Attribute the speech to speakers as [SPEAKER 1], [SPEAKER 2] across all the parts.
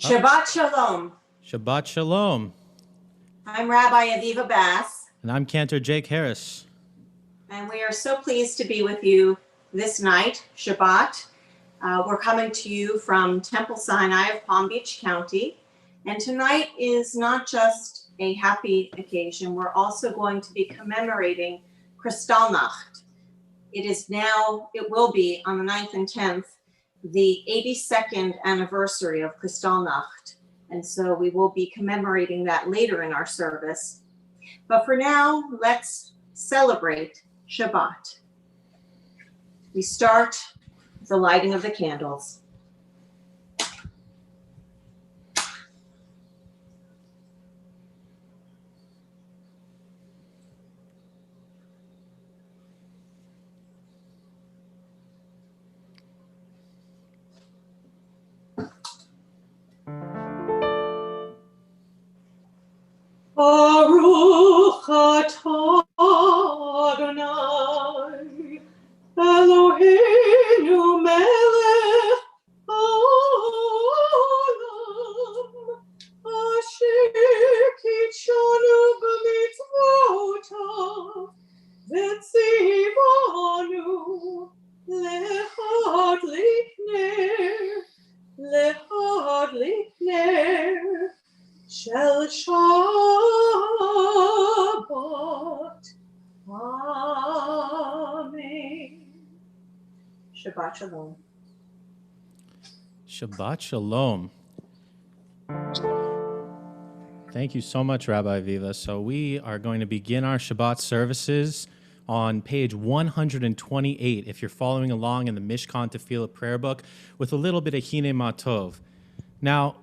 [SPEAKER 1] Shabbat Shalom.
[SPEAKER 2] Shabbat Shalom.
[SPEAKER 1] I'm Rabbi Aviva Bass.
[SPEAKER 2] And I'm Cantor Jake Harris.
[SPEAKER 1] And we are so pleased to be with you this night, Shabbat. We're coming to you from Temple Sinai of Palm Beach County. And tonight is not just a happy occasion, we're also going to be commemorating Kristallnacht. It will be on the 9th and 10th, the 82nd anniversary of Kristallnacht. And so we will be commemorating that later in our service. But for now, let's celebrate Shabbat. We start with the lighting of the candles. Baruch atah Adonai Eloheinu melech haolam asher kitshanu b'mitzvotav v'tzivanu lehadlik ner Shel Shabbat. Amen. Shabbat Shalom.
[SPEAKER 2] Shabbat Shalom. Thank you so much, Rabbi Viva. So we are going to begin our Shabbat services on page 128, if you're following along in the Mishkan Tefillah prayer book, with a little bit of Hine Matov. Now,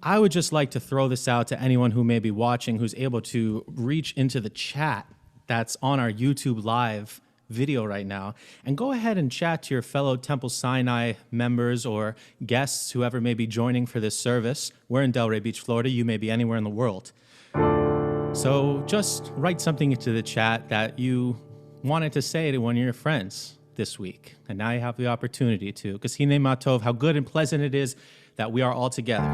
[SPEAKER 2] I would just like to throw this out to anyone who may be watching who's able to reach into the chat that's on our YouTube live video right now, and go ahead and chat to your fellow Temple Sinai members or guests, whoever may be joining for this service. We're in Delray Beach, Florida. You may be anywhere in the world. So just write something into the chat that you wanted to say to one of your friends this week. And now you have the opportunity to, because Hine Matov, how good and pleasant it is that we are all together.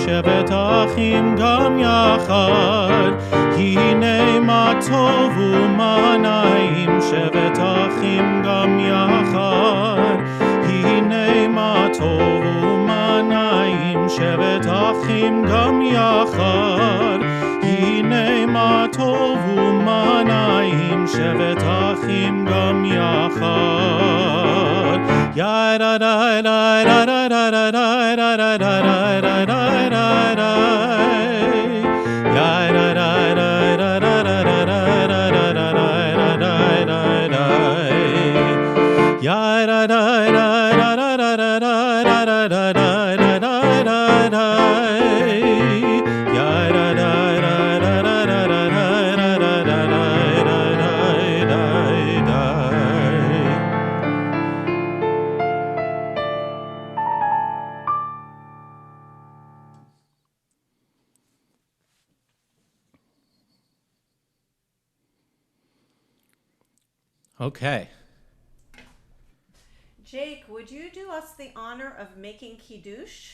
[SPEAKER 3] שבטחים גם יחד, הנה מה טוב ומה נעים, שבטחים גם יחד, הנה מה טוב ומה נעים, שבטחים גם יחד, הנה מה טוב ומה נעים, שבטחים גם יחד. Ya da da da da da da da da da da da da da da ya da da da da da da da da da da da ya da da da da da da da da da da da da
[SPEAKER 2] Okay.
[SPEAKER 4] Jake, would you do us the honor of making Kiddush?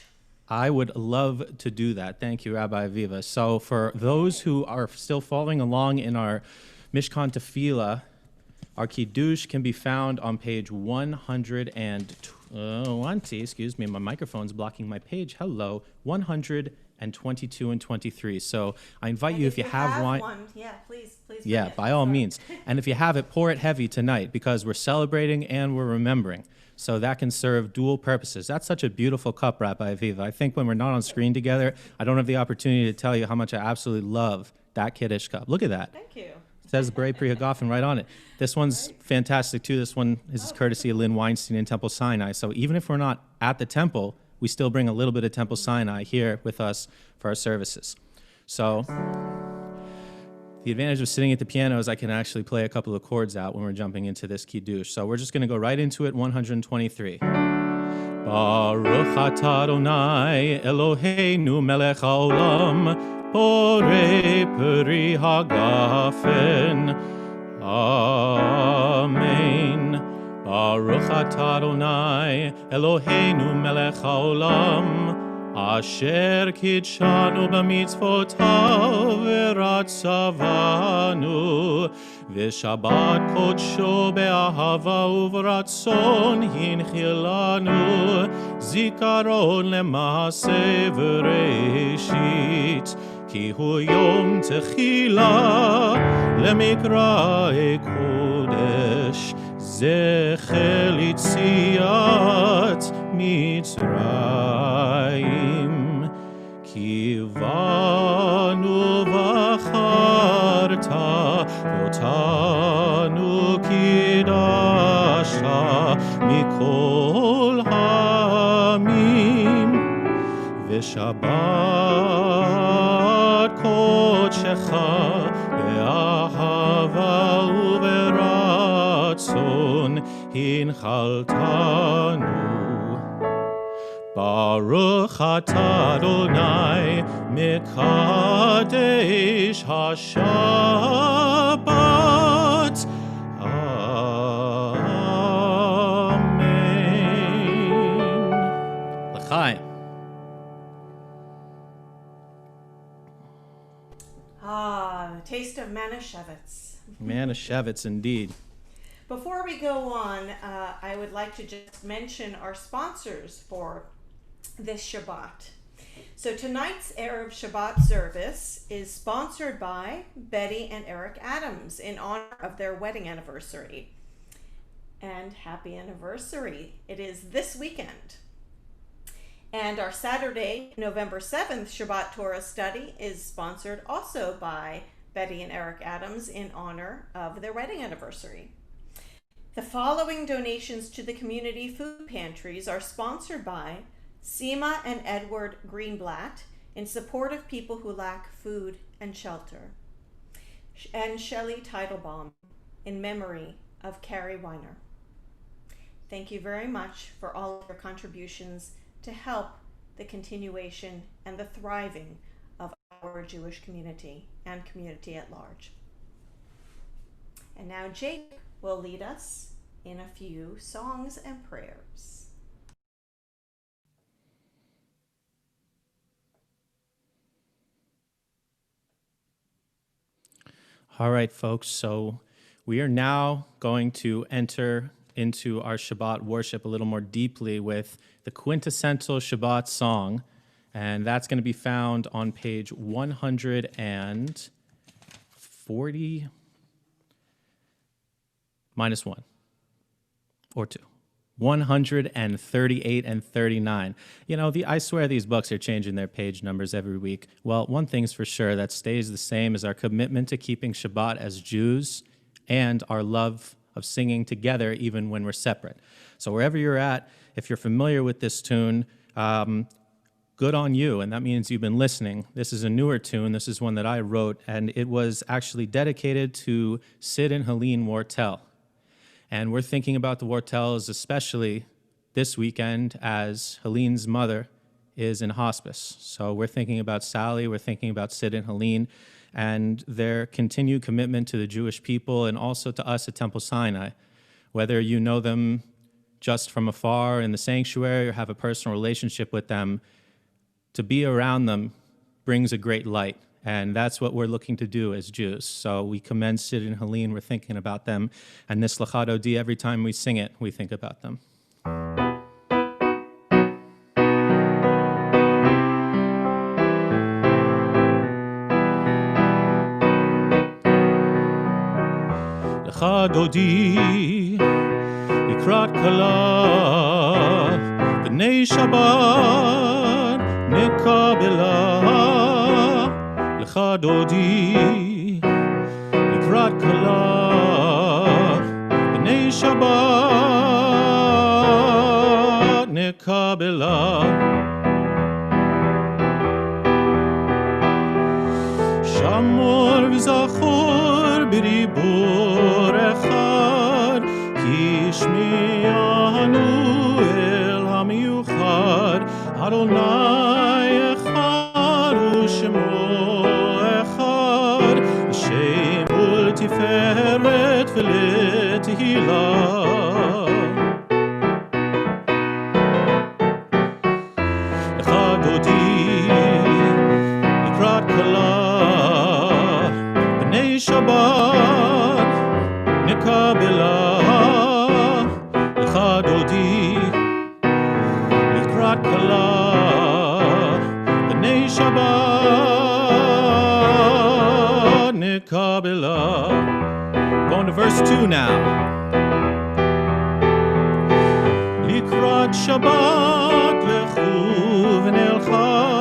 [SPEAKER 2] I would love to do that. Thank you, Rabbi Viva. So for those who are still following along in our Mishkan Tefillah, our Kiddush can be found on page 120. Excuse me, my microphone's blocking my page. Hello, 120. and 22 and 23. So I invite
[SPEAKER 4] And
[SPEAKER 2] you, if you have wine,
[SPEAKER 4] yeah, please bring
[SPEAKER 2] yeah,
[SPEAKER 4] it.
[SPEAKER 2] by all
[SPEAKER 4] Sorry.
[SPEAKER 2] means. And if you have it, pour it heavy tonight, because we're celebrating and we're remembering. So that can serve dual purposes. That's such a beautiful cup, Rabbi Aviva. I think when we're not on screen together, I don't have the opportunity to tell you how much I absolutely love that Kiddush cup. Look at that.
[SPEAKER 4] Thank you.
[SPEAKER 2] It says B'rei Pri Hagafen right on it. This one's fantastic too. This one is courtesy of Lynn Weinstein in Temple Sinai. So even if we're not at the temple, we still bring a little bit of Temple Sinai here with us for our services. So the advantage of sitting at the piano is I can actually play a couple of chords out when we're jumping into this Kiddush. So we're just going to go right into it, 123. Baruch atah Adonai Eloheinu melech haolam borei peri hagafen. Amen. Baruch atah Adonai Eloheinu melech haolam asher kidshanu b'mitzvotav v'ratzavanu v'shabbat kodsho be'ahava uv'ratzon hinchilanu zikaron lema'aseh v'reishit ki hu yom techila lemikra'e kodesh zecher litziat Mitzrayim kivanu v'charta v'otanu kidashta mikol ha'amim v'shabbat kodshecha be'ahava u'beratzon hinchaltanu. Baruch atah Adonai mekadesh hashabbat. Amen. L'chaim.
[SPEAKER 4] The taste of Manischewitz.
[SPEAKER 2] Manischewitz, indeed.
[SPEAKER 4] Before we go on, I would like to just mention our sponsors for this Shabbat. So tonight's Erev Shabbat service is sponsored by Betty and Eric Adams in honor of their wedding anniversary. And happy anniversary. It is this weekend. And our Saturday, November 7th Shabbat Torah study is sponsored also by Betty and Eric Adams in honor of their wedding anniversary. The following donations to the community food pantries are sponsored by Seema and Edward Greenblatt in support of people who lack food and shelter, and Shelley Teitelbaum in memory of Carrie Weiner. Thank you very much for all of your contributions to help the continuation and the thriving of our Jewish community and community at large. And now Jake will lead us in a few songs and prayers.
[SPEAKER 2] All right, folks, so we are now going to enter into our Shabbat worship a little more deeply with the quintessential Shabbat song, and that's going to be found on page 140 minus 1 or 2. 138 and 39. You know, I swear these books are changing their page numbers every week. Well, one thing's for sure, that stays the same is our commitment to keeping Shabbat as Jews and our love of singing together even when we're separate. So wherever you're at, if you're familiar with this tune, good on you, and that means you've been listening. This is a newer tune. This is one that I wrote, and it was actually dedicated to Sid and Helene Wartell. And we're thinking about the Wartells especially this weekend as Helene's mother is in hospice. So we're thinking about Sally, we're thinking about Sid and Helene, and their continued commitment to the Jewish people and also to us at Temple Sinai. Whether you know them just from afar in the sanctuary or have a personal relationship with them, to be around them brings a great light. And that's what we're looking to do as Jews. So we commend Sid and Helene, we're thinking about them. And this Lachad Odi, every time we sing it, we think about them.
[SPEAKER 3] דודי לקראת כלה בני שבת נקבלה לך דודי לקראת כלה בני שבת נקבלה שמור וזכור בריבור אחד כי שמיענו אל המיוחד אדוני אחד ושמו אחד לשם ולתפארת ולתהילה לך דודי לקראת כלה בני שבת נקבלה לך דודי לקראת כלה בני שבת נקבלה. Going to verse 2 now. לקראת שבת לכו ונלכה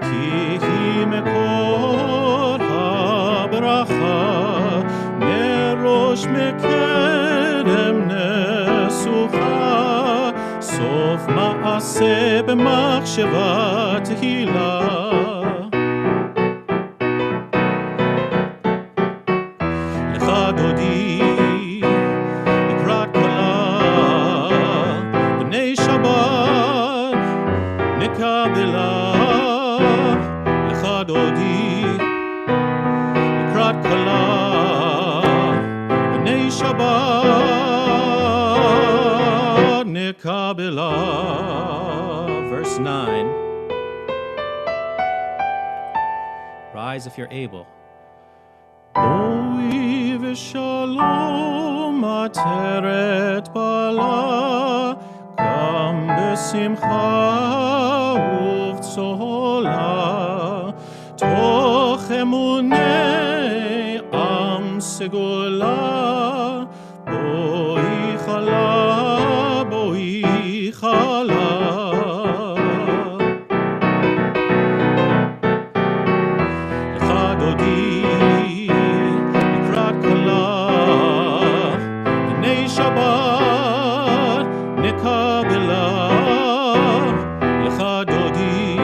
[SPEAKER 3] כי היא מקור הברכה מראש מקדם נסוכה סוף מעשה במחשבה תהילה לך דודי לקראת כלה בני שבת נקבלה לך דודי לקראת כלה בני שבת נקבלה.
[SPEAKER 2] Verse 9. Rise if you're able.
[SPEAKER 3] בואי ושלום עטרת בעלה גם בשמחה ובצהלה תוך אמוני עם סגולה בואי חלה בואי חלה לך דודי לקראת כלה בני שבת נקבלה לך דודי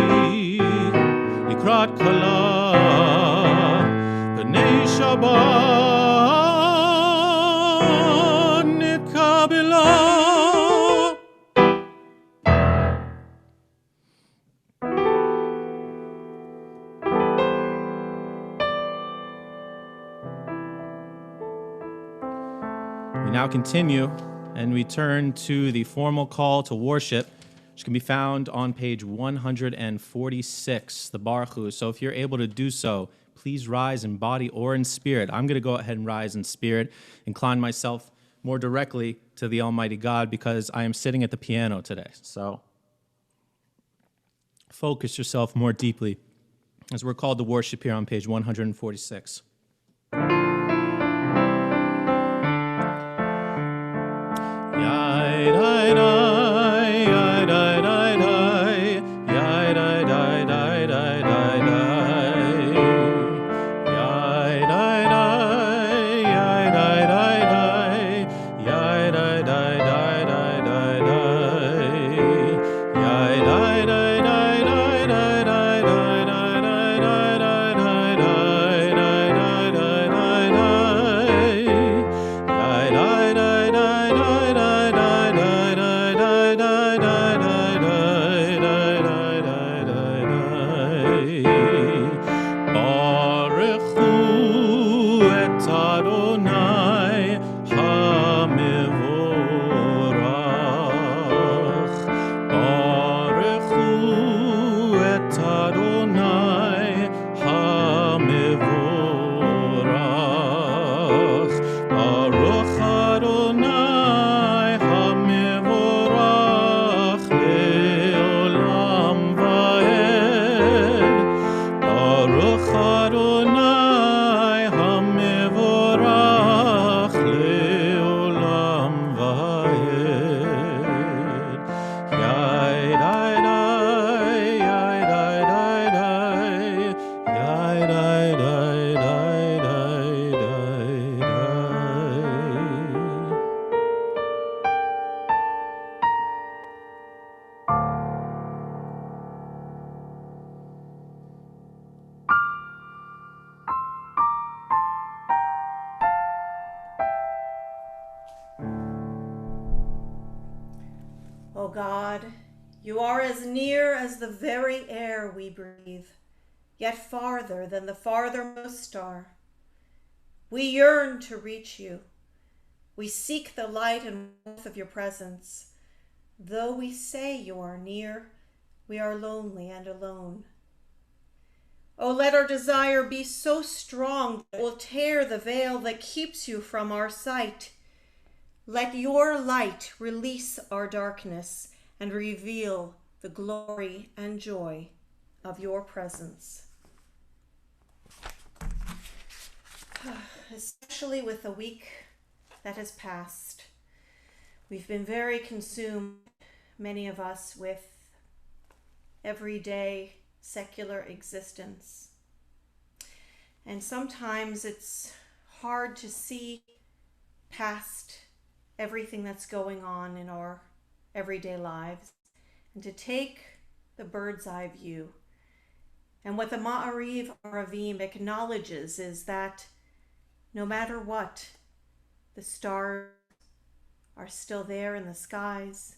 [SPEAKER 3] לקראת כלה בני שבת נקבלה.
[SPEAKER 2] We now continue and we turn to the formal call to worship, which can be found on page 146, the Baruch Hu. So if you're able to do so, please rise in body or in spirit. I'm going to go ahead and rise in spirit, incline myself more directly to the Almighty God because I am sitting at the piano today. So focus yourself more deeply as we're called to worship here on page 146.
[SPEAKER 4] God, you are as near as the very air we breathe, yet farther than the farthermost star. We yearn to reach you. We seek the light and warmth of your presence. Though we say you are near, we are lonely and alone. Oh, let our desire be so strong that it will tear the veil that keeps you from our sight. Let your light release our darkness and reveal the glory and joy of your presence. Especially with the week that has passed, we've been very consumed, many of us, with everyday secular existence. And sometimes it's hard to see past everything that's going on in our everyday lives and to take the bird's eye view. And what the Ma'ariv Aravim acknowledges is that no matter what, the stars are still there in the skies,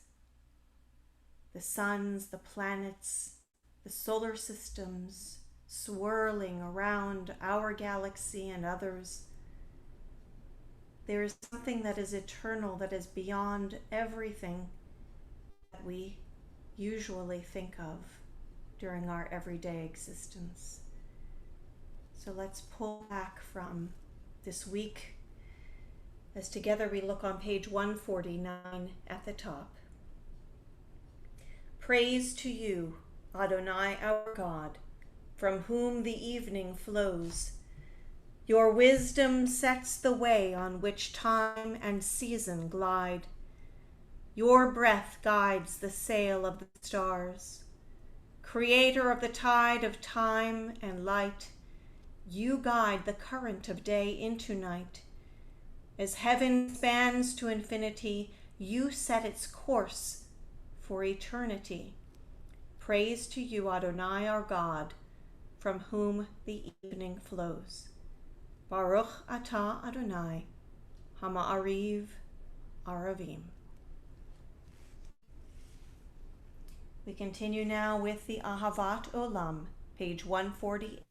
[SPEAKER 4] the suns, the planets, the solar systems swirling around our galaxy and others. There is something that is eternal, that is beyond everything that we usually think of during our everyday existence. So let's pull back from this week as together we look on page 149 at the top. Praise to you, Adonai our God, from whom the evening flows. Your wisdom sets the way on which time and season glide. Your breath guides the sail of the stars. Creator of the tide of time and light, you guide the current of day into night. As heaven spans to infinity, you set its course for eternity. Praise to you, Adonai our God, from whom the evening flows. Baruch atah Adonai, Hama'ariv Aravim. We continue now with the Ahavat Olam, page 148.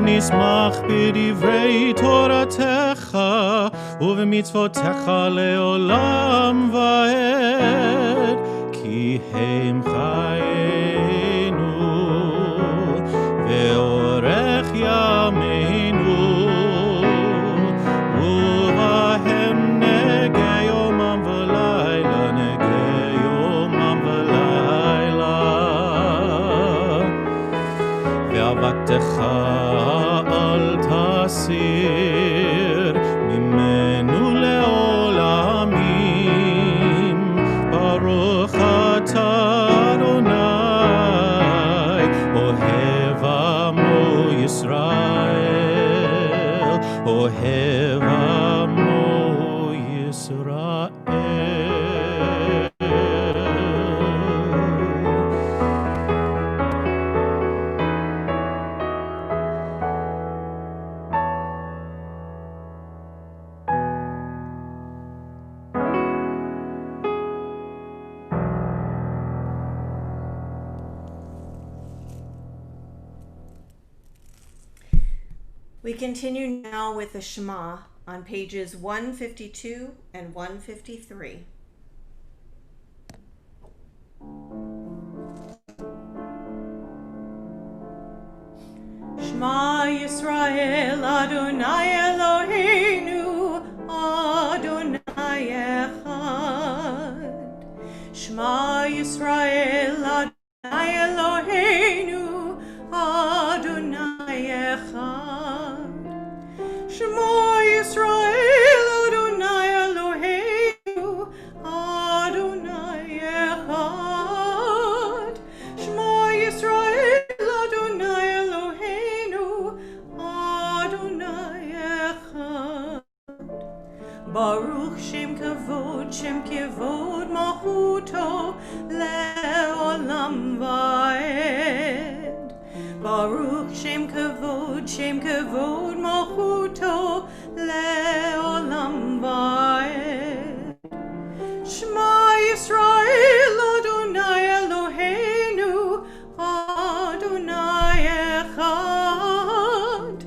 [SPEAKER 3] נשמח בדברי תורתך ובמצוותיך לעולם ועד, כי הם חיינו ואורך ימינו, ובהם נגע יומם ולילה, נגע יומם ולילה, ועבדתך אל תסיר ממנו לעולמים. ברוך אתה אדוני אוהב עמו ישראל, אוהב Hevamo Yisrael.
[SPEAKER 4] We continue now with the Shema on pages 152 and 153. Shema Yisrael Adonai Eloheinu Adonai Echad. Shema Yisrael Adonai Eloheinu Adonai Echad. Shema Yisrael Adonai Eloheinu Adonai Echad. Shema Yisrael Adonai Eloheinu Adonai Echad. Baruch Shem Kevod Malchuto Le'olam Va'ed. Baruch Shem Kevod Malchuto Le'olam Va'ed. Shema Yisrael Adonai Eloheinu Adonai Echad.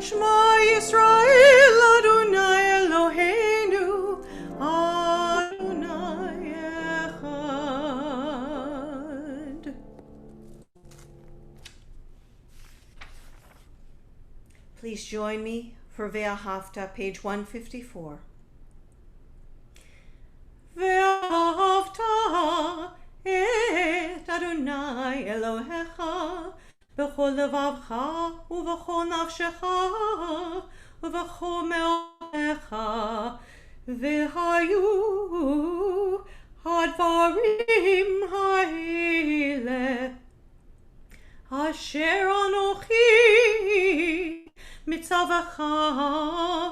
[SPEAKER 4] Shema Yisrael Adonai Eloheinu Adonai Echad. Please join me for Ve'ahavta, page 154. Ve'ahavta et Adonai Elohecha b'chol levavcha u'v'chol nafshecha u'v'chol me'otecha v'hayu hadvarim ha'ele asher anochi mitzavacha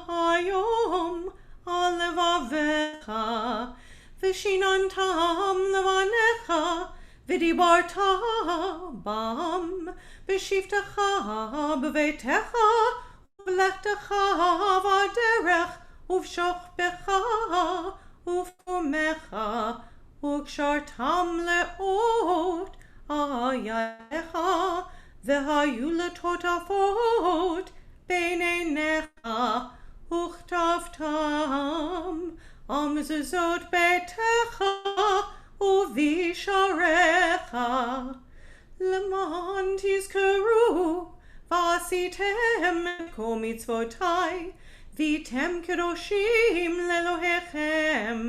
[SPEAKER 4] hayom al levavecha v'shinantam levanecha v'dibarta bam v'shivtecha b'veitecha v'lechtecha v'aderech uv'shochbecha uv'komecha u'kshartam le'ot ayadecha v'hayu letotafot beinenecha uchtavtam amzezot beitecha uvisharecha leman tizkeru v'asitem kol mitzvotai v'tem kedoshim lelohechem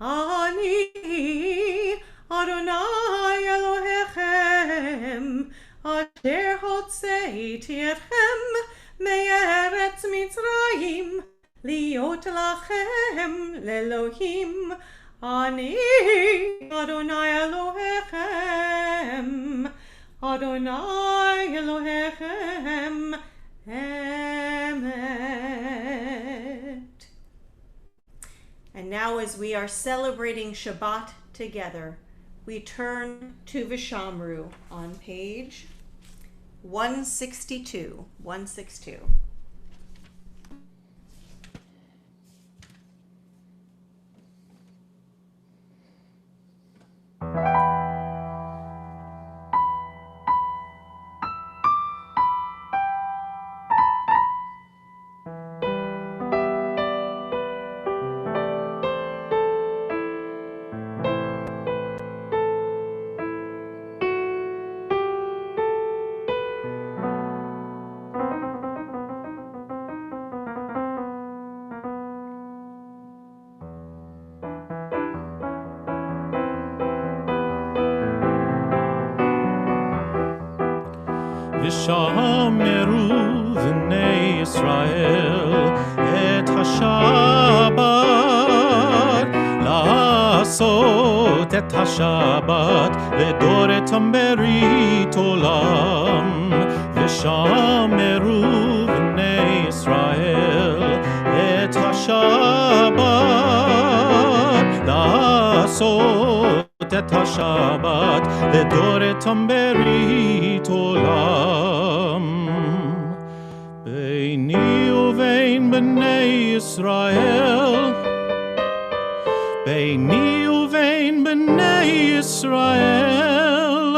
[SPEAKER 4] ani Adonai Elohechem asher hotzeiti etchem me'eretz Mitzrayim liot lachem lelohim ani Adonai Elohechem Adonai Elohechem Emet. And now, as we are celebrating Shabbat together, we turn to Vishamru on page 162. 162.
[SPEAKER 3] ושמרו בני ישראל את השבת, לעשות את השבת לדורתם ברית עולם. ושמרו בני ישראל לעשות את השבת לדור איתם ברית עולם. ביני ובין בני ישראל, ביני ובין בני ישראל,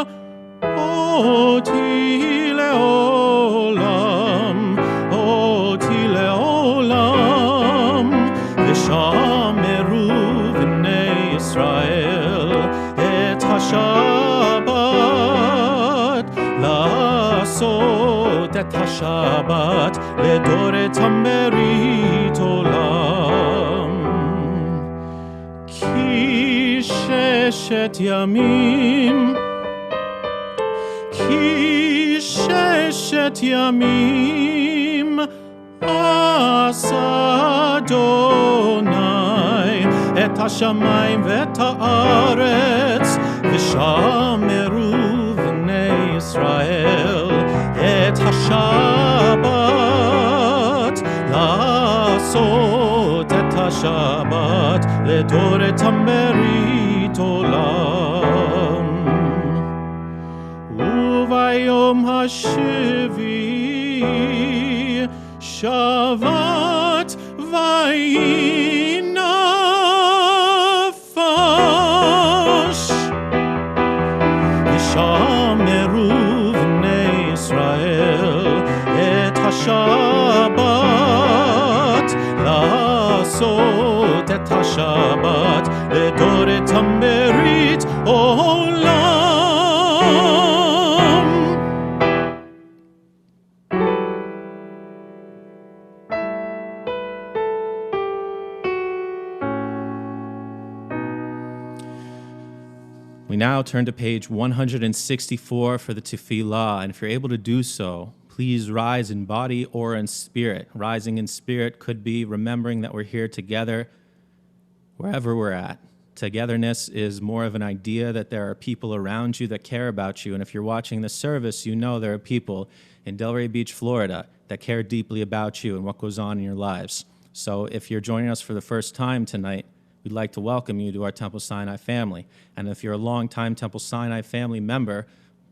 [SPEAKER 3] אותי לעולם, אותי לעולם, ושמרו בני ישראל את השבת, לעשות את השבת לדור איתם ברית עולם. כי ששת ימים, כי ששת ימים עשה אדוני את השמיים ואת הארץ, ושמרו בני ישראל את השבת, לעשות את השבת לדור איתם ברית עולם. וביום השביעי שבת ויהי נפש, ושמרו בני ישראל את השבת, לעשות את השבת לדור איתם ברית עולם.
[SPEAKER 2] We now turn to page 164 for the tefillah, and if you're able to do so, please rise in body or in spirit. Rising in spirit could be remembering that we're here together wherever we're at. Togetherness is more of an idea that there are people around you that care about you, and if you're watching this service, you know there are people in Delray Beach, Florida, that care deeply about you and what goes on in your lives. So if you're joining us for the first time tonight, we'd like to welcome you to our Temple Sinai family. And if you're a longtime Temple Sinai family member,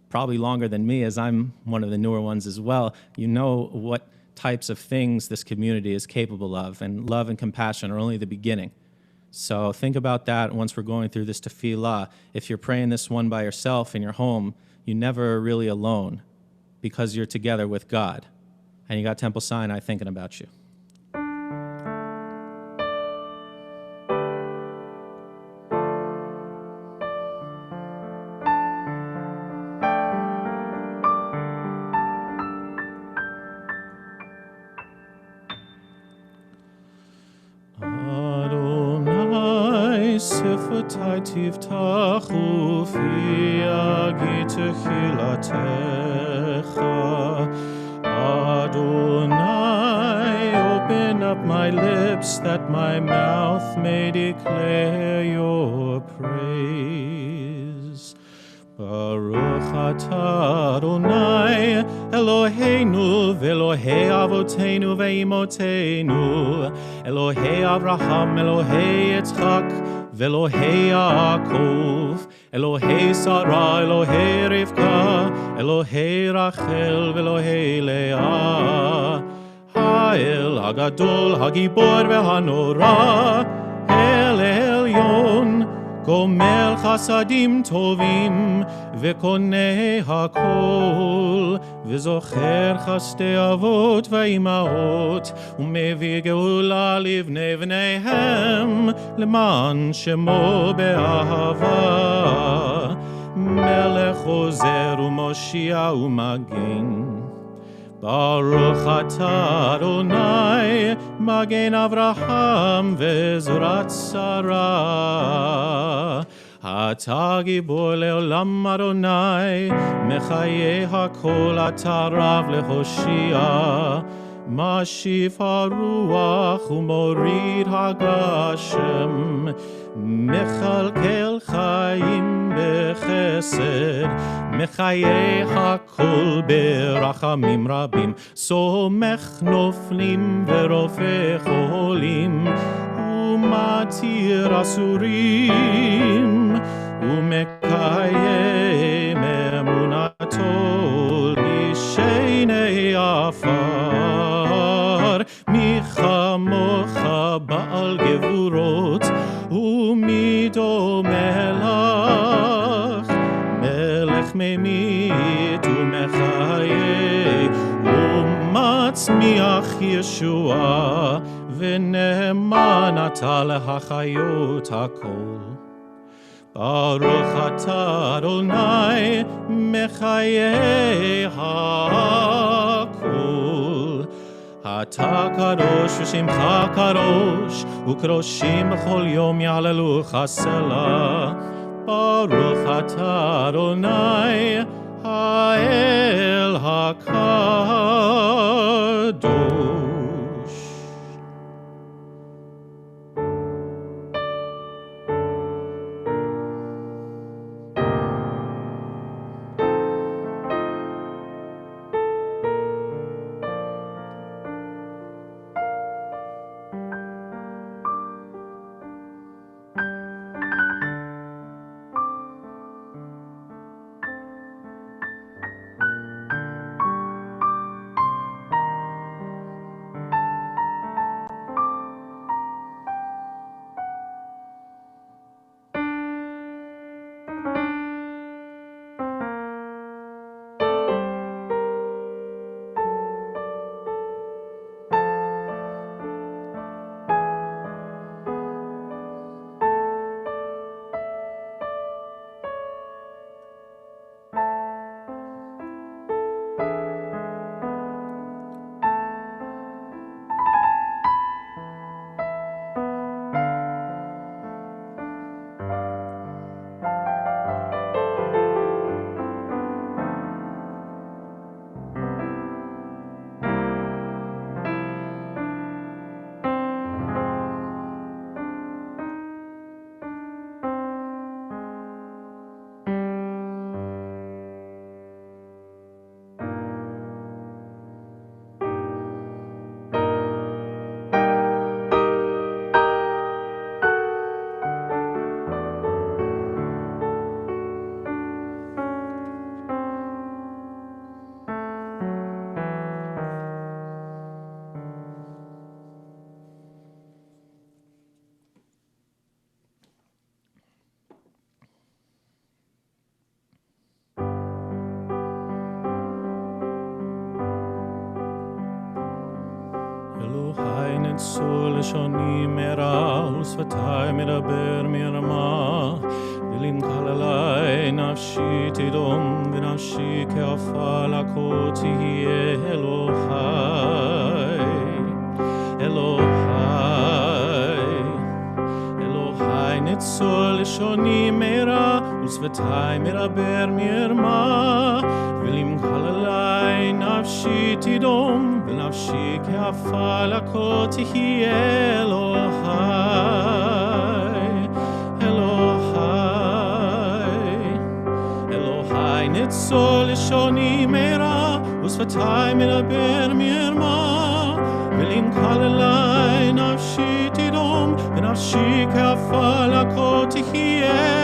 [SPEAKER 2] probably longer than me, as I'm one of the newer ones as well, you know what types of things this community is capable of, and love and compassion are only the beginning. So think about that once we're going through this tefillah. If you're praying this one by yourself in your home, you're never really alone because you're together with God. And you got Temple Sinai thinking about you.
[SPEAKER 3] שפתי תפתחו פי יגיד תחילתך. Adonai, open up my lips that my mouth may declare your praise. Baruch atah Adonai, Eloheinu ve'Elohei avotenu ve'imotenu, Elohei Avraham, Elohei Yitzchak, ve'Elohei Yaakov, Elohei Sarah, Elohei Rivka, Elohei Rachel, ve'Elohei Leah, Ha'el Hagadol, Hagibor ve'Hanora, El Elyon, גומל חסדים טובים וקונה הכל, וזוכר חסדי אבות ואימהות, ומביא גאולה לבני בניהם, למען שמו באהבה. מלך עוזר ומושיע ומגן. ברוך אתה אדוני, מגן אברהם וזורת שרה. אתה גיבור לעולם אדוני, מחיה הכל אתה רב להושיע. משיב הרוח ומוריד הגשם, מכלכל חיים בחסד, מחיה הכל ברחמים רבים, סומך נופלים ורופא חולים, ומתיר אסורים, ומקיים אמונתו לשני עפר. מי כמוך בעל גבורות, ומי דומה לך, מלך ממית ומחיה, ומצמיח ישועה, ונאמן אתה להחיות הכל. ברוך אתה אדוני מחיי הכל. אתה קדוש ושמך קדוש, וקדושים בכל יום יעללוך סלה. ברוך אתה אדוני האל הקדוש. נצור לשוני מרע ושפתי מדבר מרמה, ולמקל עלי נפשי תדום ונפשי כעפר כה תהיה. אלוהי נצור לשוני מרע ושפתי מדבר מרמה, ולמקל עלי נפשי תדום ונפשי כעפר כה תהיה. אלוהי נצור לשוני מרע ושפתי מדבר מרמה, ולמקל עלי נפשי תדום ונפשי כעפר כה תהיה.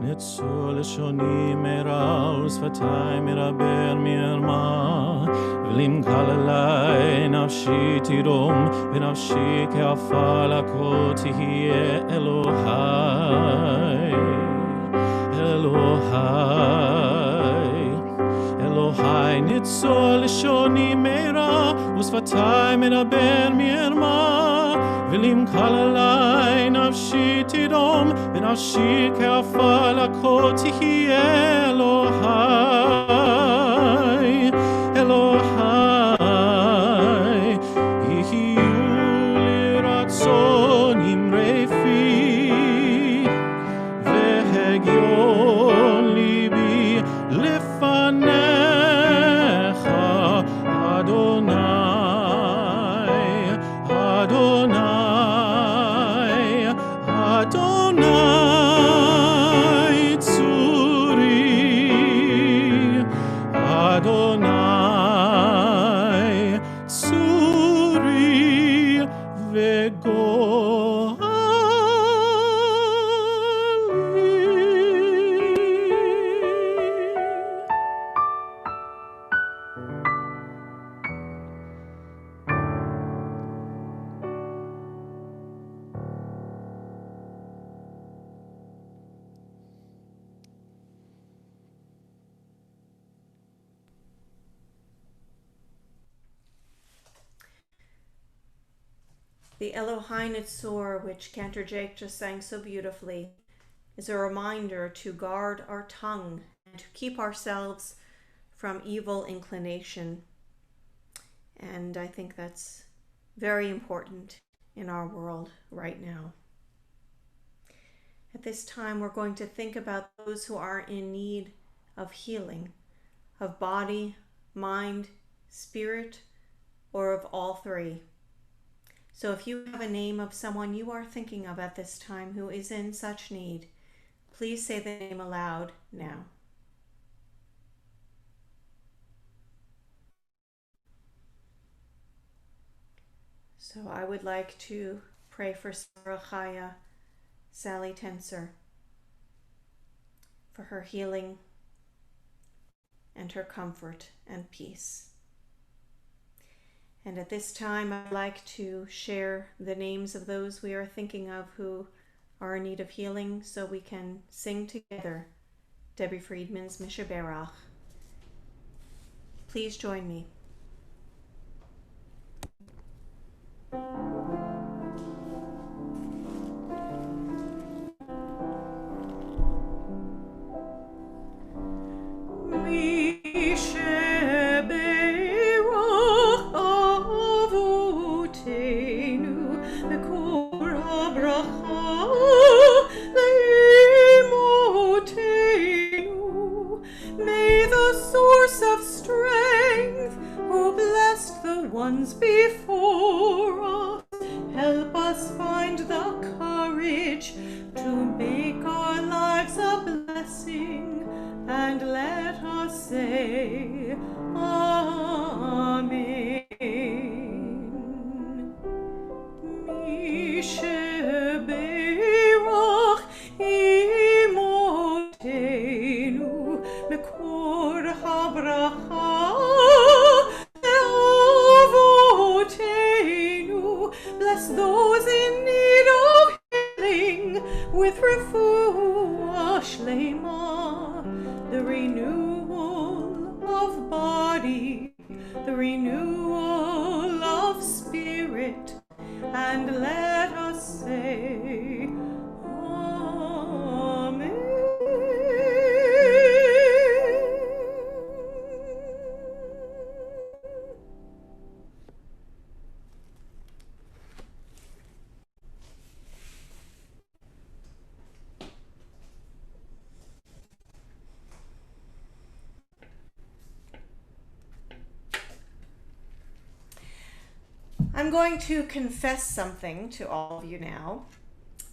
[SPEAKER 3] נצור לשוני מרע ושפתי מדבר מרמה, ולמקל עלי נפשי תדום ונפשי כעפר כה תהיה. אלוהי אלוהי ניצול לשוני מהרה, ושפתי מדבר מרמה, ולמקל עלי נפשי תדום, ונפשי כעפר הכל תהיה. אלוהי, אלוהי, יהיו לרצונים רפי, והגיון ליבי לפניך, אדוני, אדוני, אדוני צורי, אדוני צורי וגואלי.
[SPEAKER 4] The Elohai Nitzor, which Cantor Jake just sang so beautifully, is a reminder to guard our tongue and to keep ourselves from evil inclination. And I think that's very important in our world right now. At this time, we're going to think about those who are in need of healing, of body, mind, spirit, or of all three. So if you have a name of someone you are thinking of at this time who is in such need, please say the name aloud now. So I would like to pray for Sarah Chaya, Sally Tenser, for her healing and her comfort and peace. And at this time, I'd like to share the names of those we are thinking of who are in need of healing so we can sing together Debbie Friedman's Mishaberach. Please join me.
[SPEAKER 5] Ones before us, help us find the courage to make our lives a blessing, and let us say Amen. Misheberach imotenu mekor habracha bless those in need of healing with refuah shlema, the renewal of body, the renewal of spirit, and let us say Amen.
[SPEAKER 4] I'm going to confess something to all of you now.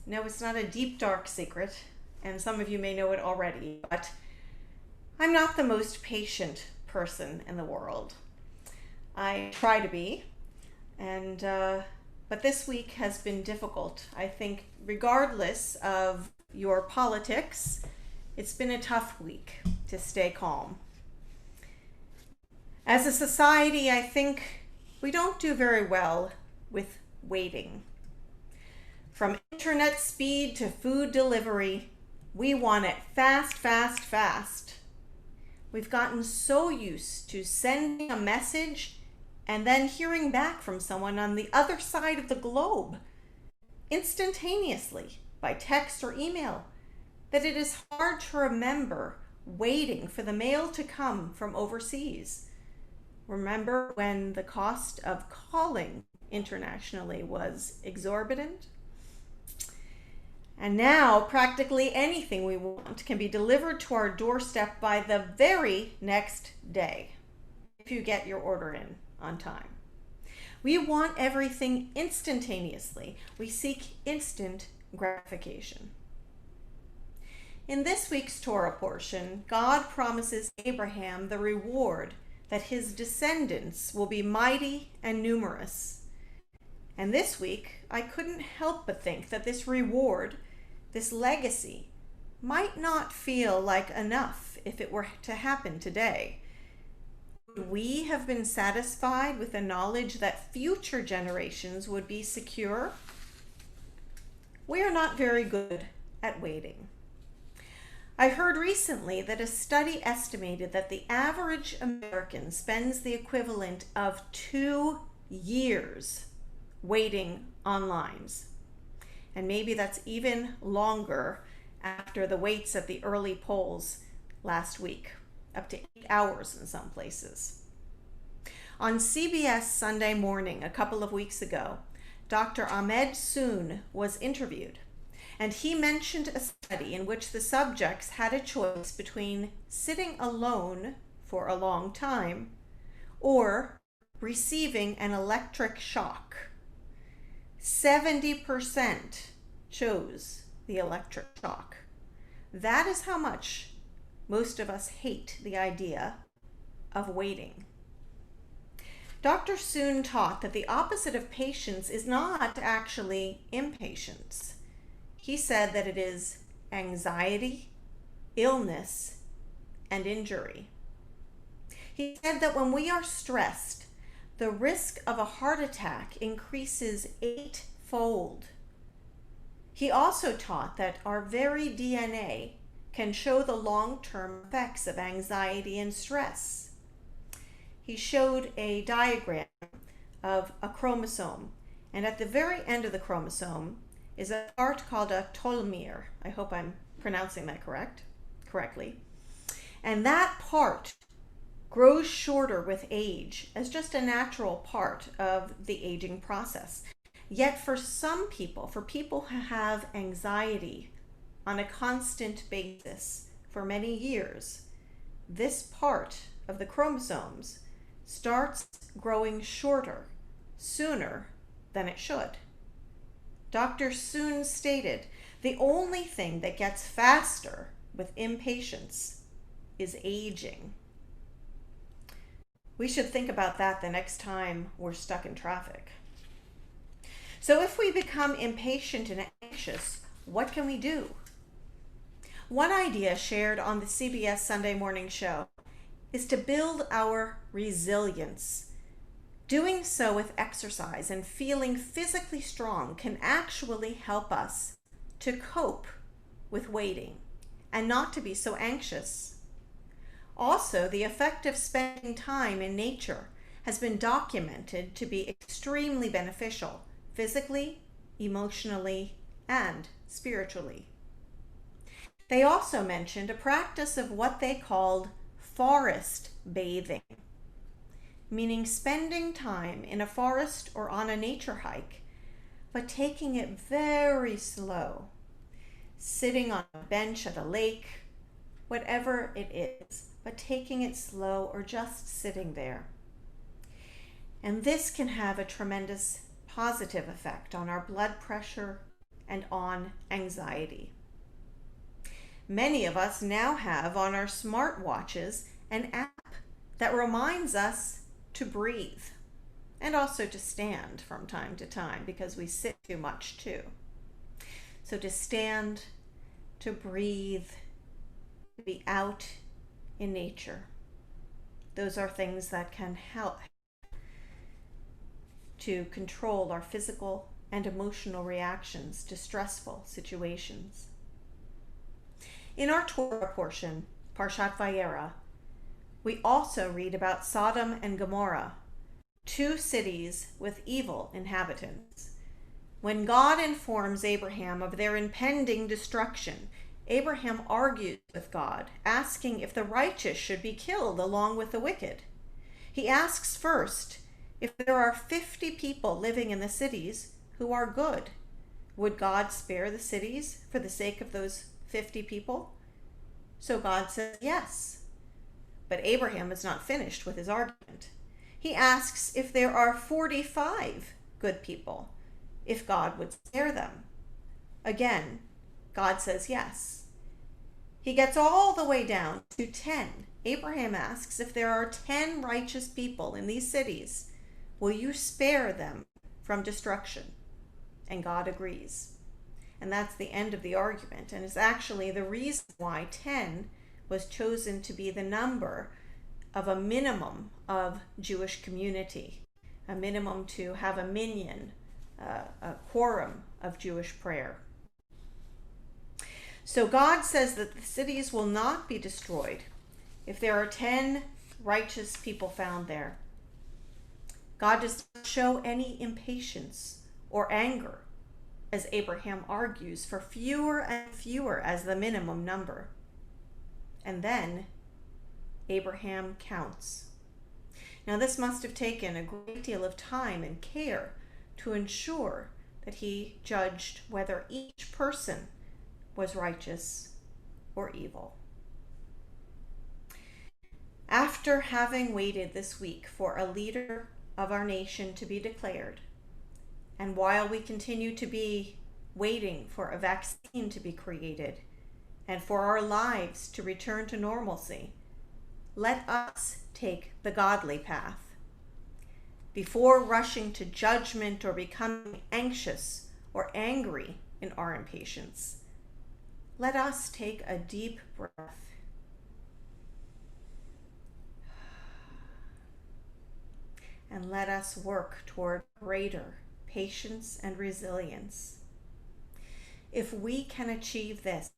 [SPEAKER 4] No, it's not a deep, dark secret, and some of you may know it already, but I'm not the most patient person in the world. I try to be, but this week has been difficult. I think regardless of your politics, it's been a tough week to stay calm. As a society, I think we don't do very well with waiting. From internet speed to food delivery, we want it fast, fast, fast. We've gotten so used to sending a message and then hearing back from someone on the other side of the globe instantaneously by text or email that it is hard to remember waiting for the mail to come from overseas. Remember when the cost of calling internationally was exorbitant? And now practically anything we want can be delivered to our doorstep by the very next day, if you get your order in on time. We want everything instantaneously. We seek instant gratification. In this week's Torah portion, God promises Abraham the reward that his descendants will be mighty and numerous. And this week, I couldn't help but think that this reward, this legacy, might not feel like enough if it were to happen today. Would we have been satisfied with the knowledge that future generations would be secure? We are not very good at waiting. I heard recently that a study estimated that the average American spends the equivalent of 2 years waiting on lines. And maybe that's even longer after the waits at the early polls last week, up to 8 hours in some places. On CBS Sunday Morning a couple of weeks ago, Dr. Ahmed Soon was interviewed, and he mentioned a study in which the subjects had a choice between sitting alone for a long time or receiving an electric shock. 70% chose the electric shock. That is how much most of us hate the idea of waiting. Dr. Soon taught that the opposite of patience is not actually impatience. He said that it is anxiety, illness, and injury. He said that when we are stressed, the risk of a heart attack increases 8-fold. He also taught that our very DNA can show the long-term effects of anxiety and stress. He showed a diagram of a chromosome, and at the very end of the chromosome is a part called a telomere. I hope I'm pronouncing that correctly. And that part grows shorter with age as just a natural part of the aging process. Yet for some people, for people who have anxiety on a constant basis for many years, this part of the chromosomes starts growing shorter sooner than it should. Dr. Soon stated, the only thing that gets faster with impatience is aging. We should think about that the next time we're stuck in traffic. So if we become impatient and anxious, what can we do? One idea shared on the CBS Sunday Morning Show is to build our resilience. Doing so with exercise and feeling physically strong can actually help us to cope with waiting and not to be so anxious. Also, the effect of spending time in nature has been documented to be extremely beneficial physically, emotionally, and spiritually. They also mentioned a practice of what they called forest bathing, meaning spending time in a forest or on a nature hike, but taking it very slow, sitting on a bench at a lake, whatever it is, but taking it slow or just sitting there. And this can have a tremendous positive effect on our blood pressure and on anxiety. Many of us now have on our smartwatches an app that reminds us to breathe and also to stand from time to time because we sit too much too. So to stand, to breathe, to be out in nature. Those are things that can help to control our physical and emotional reactions to stressful situations. In our Torah portion, Parshat Vayera, We also read about Sodom and Gomorrah, 2 cities with evil inhabitants. When God informs Abraham of their impending destruction, Abraham argues with God, asking if the righteous should be killed along with the wicked. He asks first, if there are 50 people living in the cities who are good, would God spare the cities for the sake of those 50 people? So God says yes. But Abraham is not finished with his argument. He asks if there are 45 good people, if God would spare them. Again, God says yes. He gets all the way down to 10. Abraham asks if there are 10 righteous people in these cities, will you spare them from destruction? And God agrees. And that's the end of the argument. And it's actually the reason why 10 was chosen to be the number of a minimum of Jewish community, a minimum to have a minyan, a quorum of Jewish prayer. So God says that the cities will not be destroyed if there are 10 righteous people found there. God does not show any impatience or anger, as Abraham argues, for fewer and fewer as the minimum number. And then Abraham counts. Now, this must have taken a great deal of time and care to ensure that he judged whether each person was righteous or evil. After having waited this week for a leader of our nation to be declared, and while we continue to be waiting for a vaccine to be created and for our lives to return to normalcy, let us take the godly path. Before rushing to judgment or becoming anxious or angry in our impatience, let us take a deep breath. And let us work toward greater patience and resilience. If we can achieve this,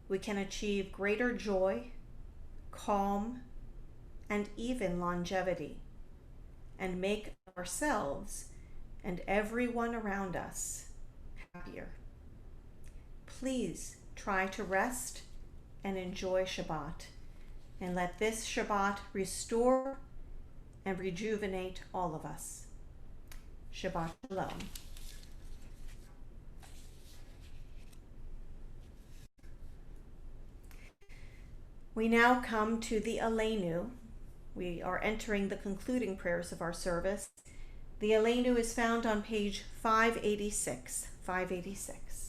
[SPEAKER 4] we can achieve greater joy, calm, and even longevity, and make ourselves and everyone around us happier. Please try to rest and enjoy Shabbat, and let this Shabbat restore and rejuvenate all of us. Shabbat Shalom. We now come to the Elenu. We are entering the concluding prayers of our service. The Elenu is found on page 586. 586.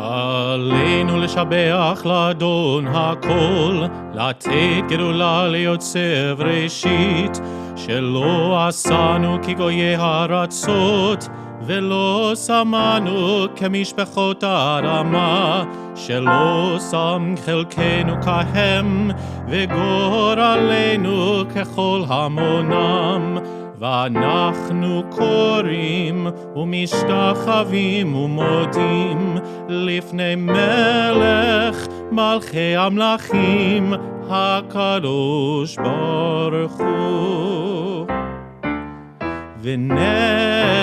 [SPEAKER 3] עלינו לשבח לאדון הכל, לתת גדולה ליוצר ראשית, שלא עשנו כגויי הארצות, ולא שמנו כמשפחות האדמה, שלא שם חלקנו כהם, וגורלנו ככל המונם. ואנחנו קוראים ומשתחווים ומודים לפני מלך מלכי המלכים הקדוש ברוך הוא. ונאמר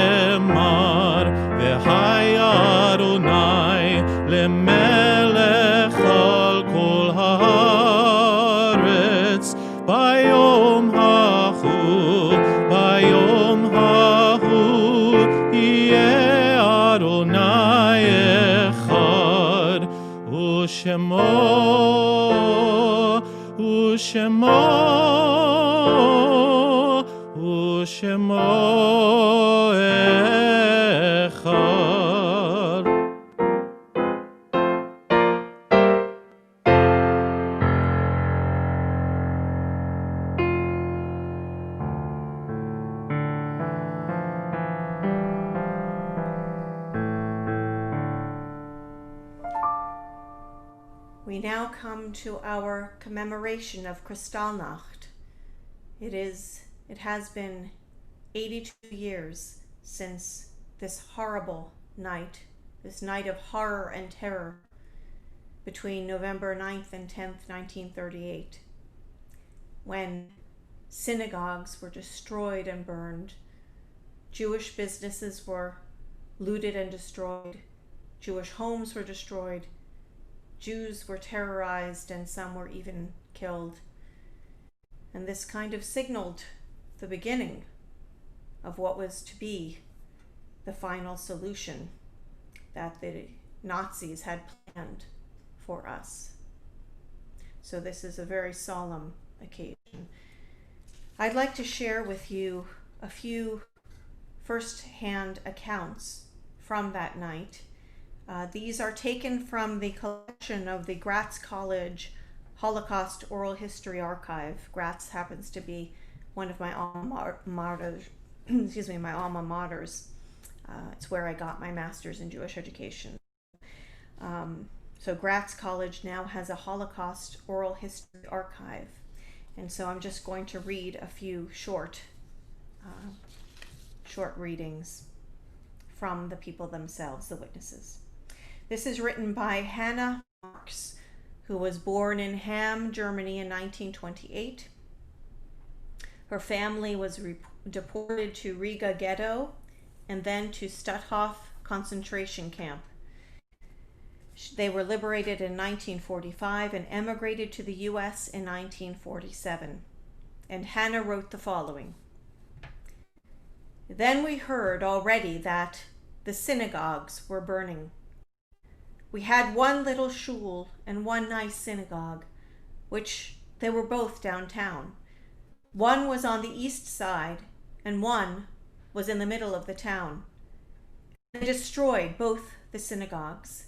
[SPEAKER 3] והיה אדוני למלך על כל הארץ ביום ההוא, ביום ההוא יהיה אדוני אחד, ושמו אחד.
[SPEAKER 4] We we now come to our commemoration of Kristallnacht. It has been 82 years since this horrible night, this night of horror and terror between November 9th and 10th, 1938, when synagogues were destroyed and burned, Jewish businesses were looted and destroyed, Jewish homes were destroyed, Jews were terrorized, and some were even killed. And this kind of signaled the beginning of what was to be the final solution that the Nazis had planned for us. So this is a very solemn occasion. I'd like to share with you a few first-hand accounts from that night. These are taken from the collection of the Graz College Holocaust Oral History Archive. Graz happens to be one of my alma maters. It's where I got my master's in Jewish education. So Graz College now has a Holocaust Oral History Archive. And so I'm just going to read a few short readings from the people themselves, the witnesses. This is written by Hannah Marks, who was born in Hamm, Germany in 1928. Her family was deported to Riga ghetto and then to Stutthof concentration camp. They were liberated in 1945 and emigrated to the U.S. in 1947. And Hannah wrote the following. Then we heard already that the synagogues were burning. We had one little shul and one nice synagogue, which they were both downtown. One was on the east side and one was in the middle of the town. They destroyed both the synagogues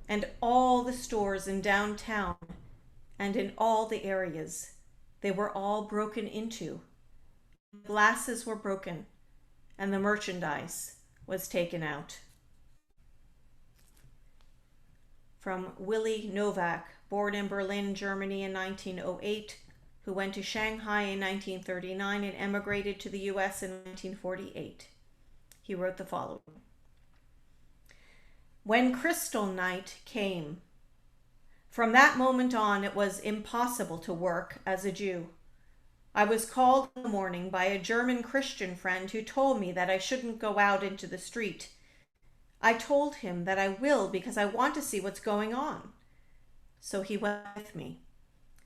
[SPEAKER 4] and all the stores in downtown and in all the areas. They were all broken into. Glasses were broken and the merchandise was taken out. From Willie Novak, born in Berlin, Germany in 1908, who went to Shanghai in 1939 and emigrated to the U.S. in 1948. He wrote the following. When Kristallnacht came, from that moment on it was impossible to work as a Jew. I was called in the morning by a German Christian friend who told me that I shouldn't go out into the street. I told him that I will because I want to see what's going on. So he went with me,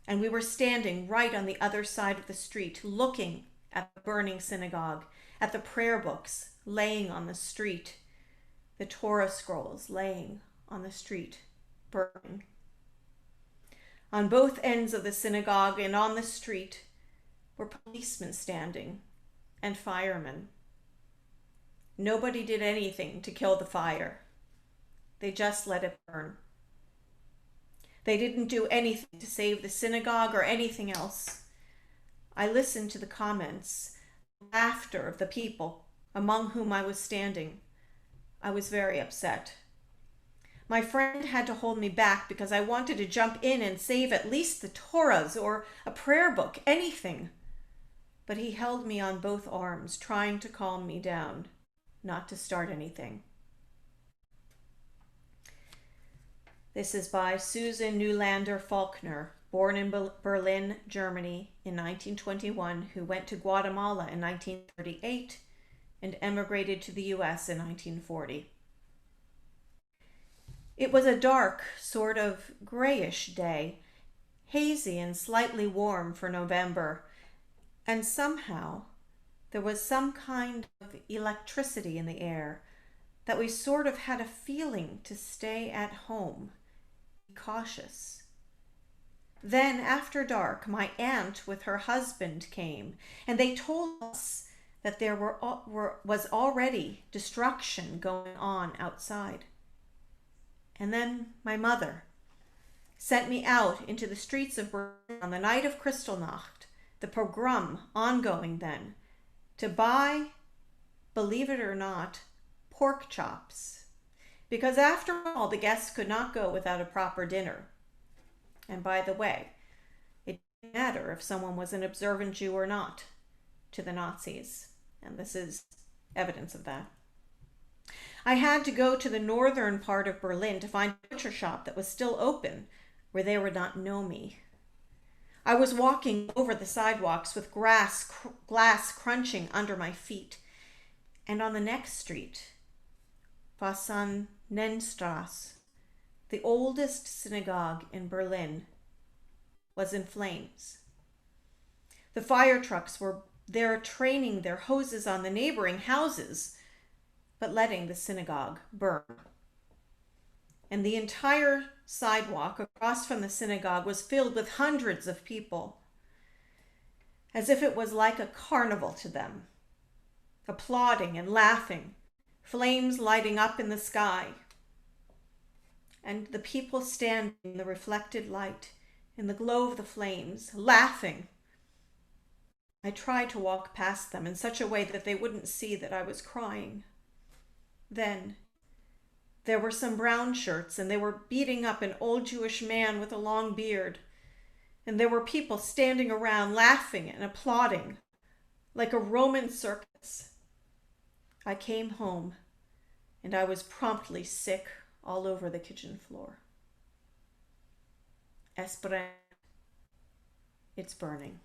[SPEAKER 4] and we were standing right on the other side of the street, looking at the burning synagogue, at the prayer books laying on the street, the Torah scrolls laying on the street, burning. On both ends of the synagogue and on the street were policemen standing and firemen. Nobody did anything to kill the fire. They just let it burn. They didn't do anything to save the synagogue or anything else. I listened to the comments, laughter of the people among whom I was standing. I was very upset. My friend had to hold me back because I wanted to jump in and save at least the Torahs or a prayer book, anything. But he held me on both arms, trying to calm me down, not to start anything. This is by Susan Newlander Faulkner, born in Berlin, Germany in 1921, who went to Guatemala in 1938 and emigrated to the U.S. in 1940. It was a dark, sort of grayish day, hazy and slightly warm for November, and somehow there was some kind of electricity in the air that we sort of had a feeling to stay at home, be cautious. Then after dark, my aunt with her husband came, and they told us that there was already destruction going on outside. And then my mother sent me out into the streets of Berlin on the night of Kristallnacht, the pogrom ongoing then, to buy, believe it or not, pork chops. Because after all, the guests could not go without a proper dinner. And by the way, it didn't matter if someone was an observant Jew or not to the Nazis, and this is evidence of that. I had to go to the northern part of Berlin to find a butcher shop that was still open, where they would not know me. I was walking over the sidewalks with glass crunching under my feet, and on the next street, Fasanenstrasse, the oldest synagogue in Berlin, was in flames. The fire trucks were there training their hoses on the neighboring houses, but letting the synagogue burn. And the entire sidewalk across from the synagogue was filled with hundreds of people, as if it was like a carnival to them, applauding and laughing, flames lighting up in the sky, and the people standing in the reflected light, in the glow of the flames, laughing. I tried to walk past them in such a way that they wouldn't see that I was crying. Then there were some brown shirts, and they were beating up an old Jewish man with a long beard. And there were people standing around laughing and applauding like a Roman circus. I came home, and I was promptly sick all over the kitchen floor. Esprit, it's burning.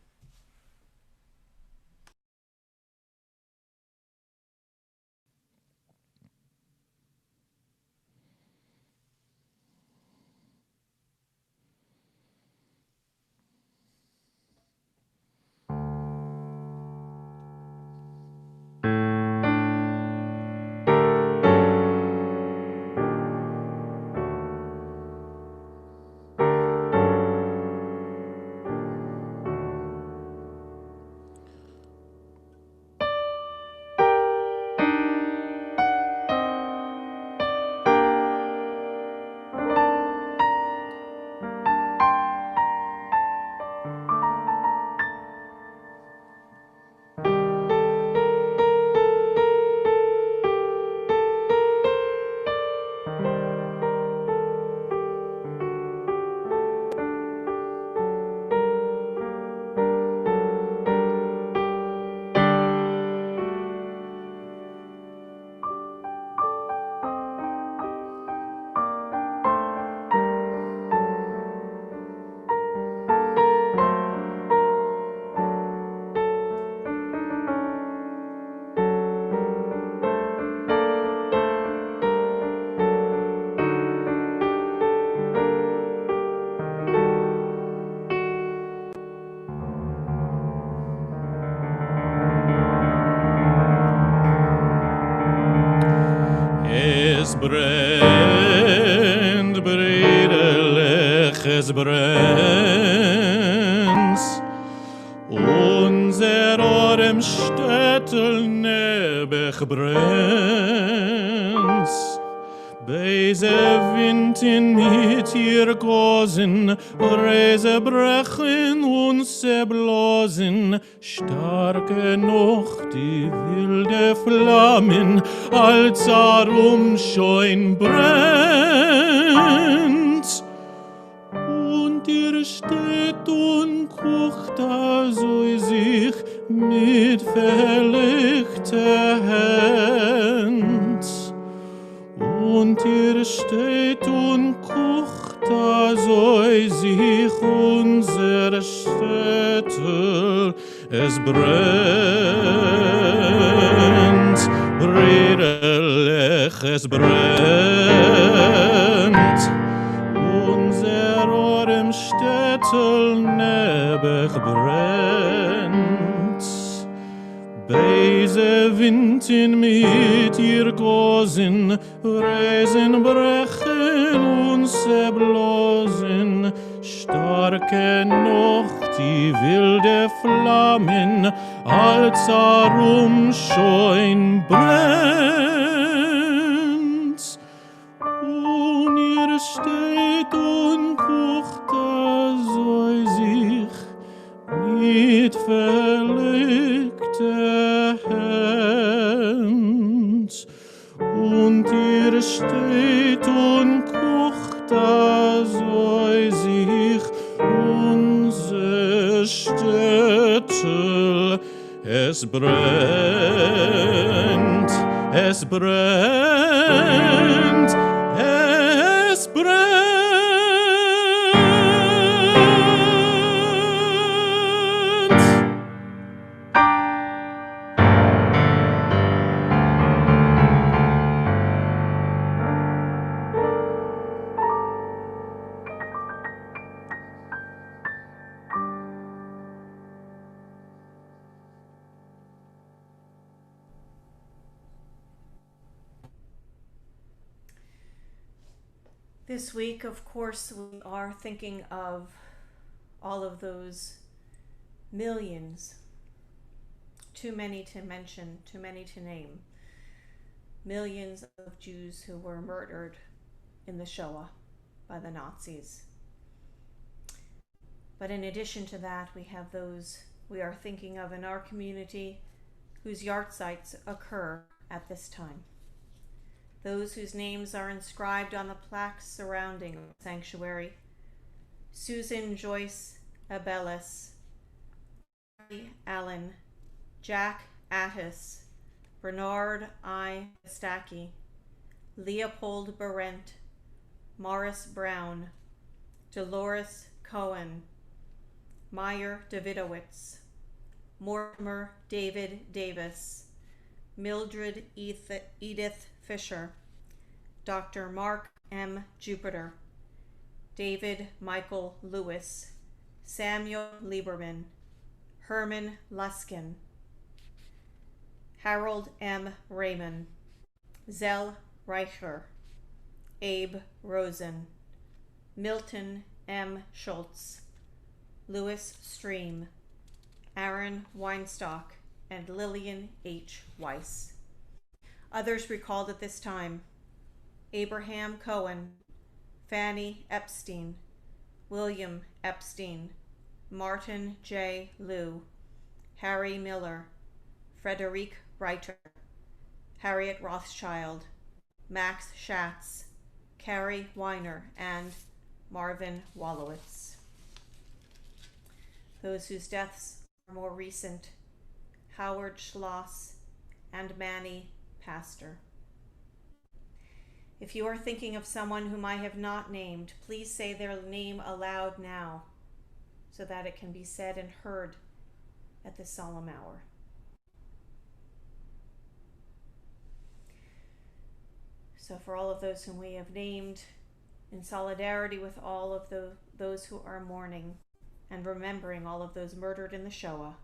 [SPEAKER 3] Es brennt, Brüderlich, es brennt. Unser Orem Städtel nebech brennt. Beise Wind in mit ihr Gosen, Reise brechen und se blosen, starke noch die wilde Flammen, als scheun brennt. Und ihr steht und kocht also sich mit verlegter Hand. Und ihr steht und kocht, also sich unser Städtel, es brennt, Brüderlich, es brennt. Unser Orem Städtel nebech brennt. Beise Wind in mit ihr Gosen, Reisen brechen und se blosen, starke noch die wilde Flammen, als scheun brennt. Und ihr steht und kocht, also sich mit verlegter Hand. Und ihr steht und kocht, also sich es brennt, es brennt, es brennt.
[SPEAKER 4] This week, of course, we are thinking of all of those millions, too many to mention, too many to name, millions of Jews who were murdered in the Shoah by the Nazis. But in addition to that, we have those we are thinking of in our community whose yahrzeits occur at this time. Those whose names are inscribed on the plaques surrounding the sanctuary: Susan Joyce Abeles, Mary Allen, Jack Attis, Bernard I. Stacki, Leopold Berendt, Morris Brown, Dolores Cohen, Meyer Davidowitz, Mortimer David Davis, Mildred Edith Fisher, Dr. Mark M. Jupiter, David Michael Lewis, Samuel Lieberman, Herman Luskin, Harold M. Raymond, Zell Reicher, Abe Rosen, Milton M. Schultz, Louis Stream, Aaron Weinstock, and Lillian H. Weiss. Others recalled at this time: Abraham Cohen, Fanny Epstein, William Epstein, Martin J. Liu, Harry Miller, Frederic Reiter, Harriet Rothschild, Max Schatz, Carrie Weiner, and Marvin Wallowitz. Those whose deaths are more recent: Howard Schloss and Manny Pastor. If you are thinking of someone whom I have not named, please say their name aloud now, so that it can be said and heard at this solemn hour. So for all of those whom we have named, in solidarity with all of those who are mourning and remembering all of those murdered in the Shoah,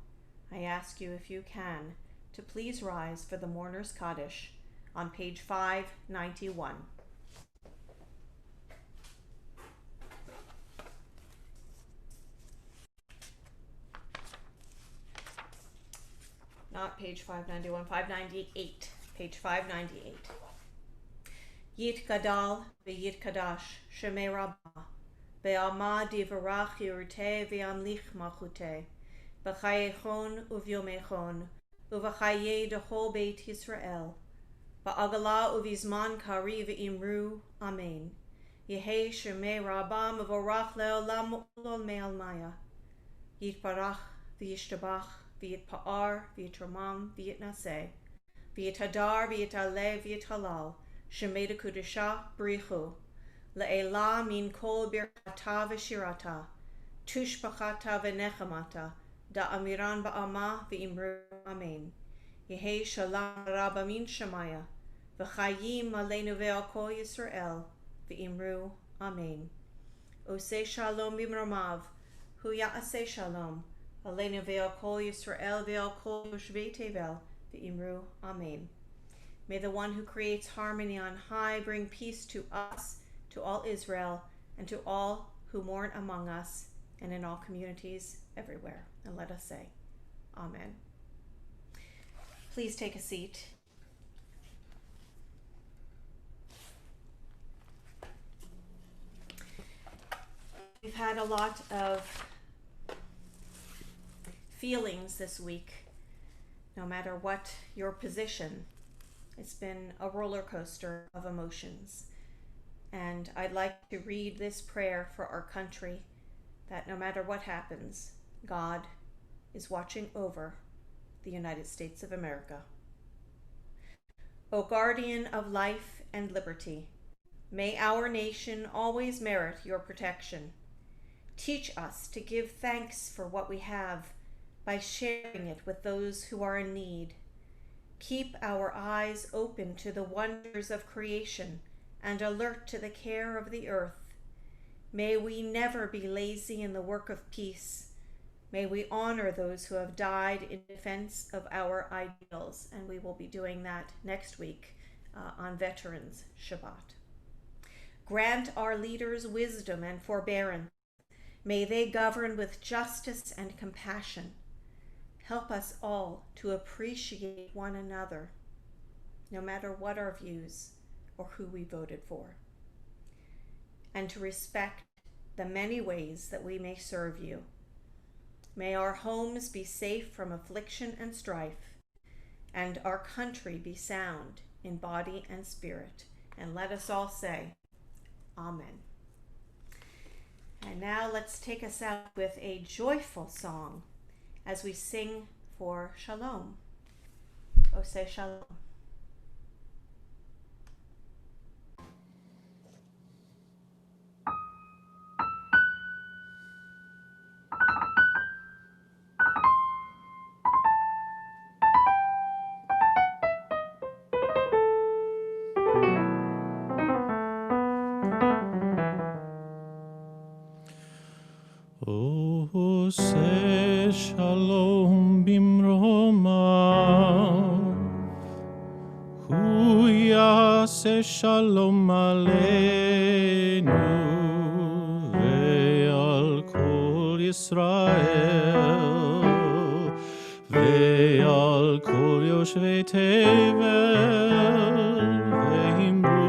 [SPEAKER 4] I ask you, if you can, to please rise for the Mourner's Kaddish on page 591. Not page 591, 598, page 598. Yit Gadal v'Yit Kadash, Shemei Rabbah, Be'alma divarach yurte v'amlich machute, B'chayechon uvyomechon, Uv'chaye dehol Beit Yisrael, Ba'agala uvizman kari v'imru, Amen. Yehei Shemei Rabbah mevorach le'olam ulol me'almaya, Yitbarach v'yishtabach, v'yitpa'ar v'yitramam v'yitnaseh, v'yithadar v'yitaleh v'yithalal, Shemei dekudesha brichu, le'ela min kol birchata v'shirata, tushbachata v'nechamata, da'amiran ba'ama v'imru amen. Yehei shalom rabba min shemaya, v'chayim aleinu ve'al kol Yisrael, v'imru amen. Oseh shalom b'mromav, hu ya'aseh shalom, aleinu ve'al kol Yisrael ve'al kol yoshvei tevel, v'imru amen. May the one who creates harmony on high bring peace to us, to all Israel, and to all who mourn among us, and in all communities everywhere. And let us say, Amen. Please take a seat. We've had a lot of feelings this week, no matter what your position. It's been a roller coaster of emotions. And I'd like to read this prayer for our country, that no matter what happens, God is watching over the United States of America. O guardian of life and liberty, may our nation always merit your protection. Teach us to give thanks for what we have by sharing it with those who are in need. Keep our eyes open to the wonders of creation and alert to the care of the earth. May we never be lazy in the work of peace. May we honor those who have died in defense of our ideals, and we will be doing that next week on Veterans Shabbat. Grant our leaders wisdom and forbearance. May they govern with justice and compassion. Help us all to appreciate one another, no matter what our views or who we voted for, and to respect the many ways that we may serve you. May our homes be safe from affliction and strife, and our country be sound in body and spirit. And let us all say, Amen. And now let's take us out with a joyful song as we sing for Shalom. Oh, say Shalom.
[SPEAKER 3] Oh, say Shalom bimromav, Hu yaseh Shalom aleinu ve'al kol Yisrael ve'al kol yoshvei tevel ve'imru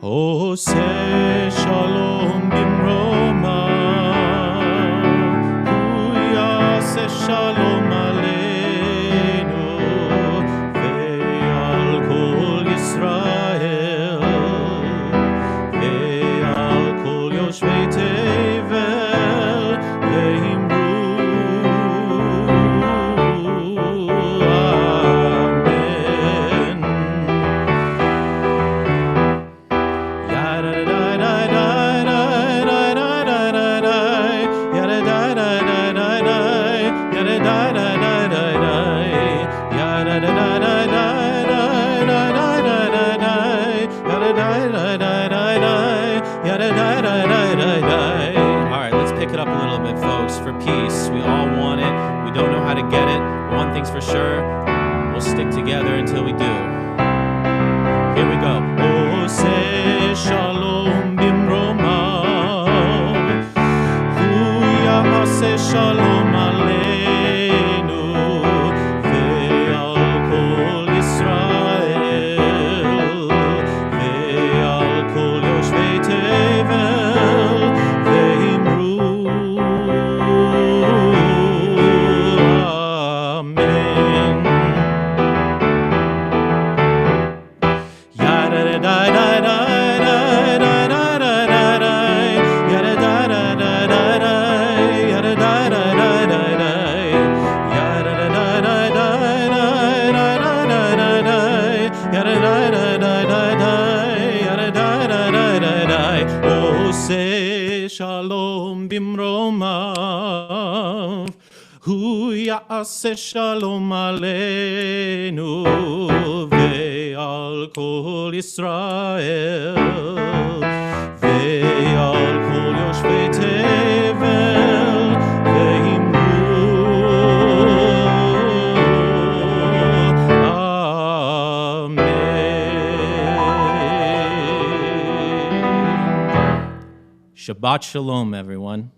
[SPEAKER 3] Oh, say Shalom bimromav, Hu yaseh Shalom aleinu ve'al kol Yisrael ve'al kol yoshvei tevel ve'imru Amen.
[SPEAKER 2] All right, let's pick it up a little bit, folks. For peace, we all want it. We don't know how to get it. One thing's for sure, we'll stick together until we do. Here we go.
[SPEAKER 3] Oh, say Shalom bimromav, Hu yaseh Shalom aleinu ve'al kol Yisrael ve'al kol yoshvei tevel ve'imru Amen. Oh, say Shalom bimromav, Hu yaseh Shalom aleinu ve'al kol Yisrael ve'al kol yoshvei tevel ve'imru Amen.
[SPEAKER 2] Shabbat Shalom, everyone.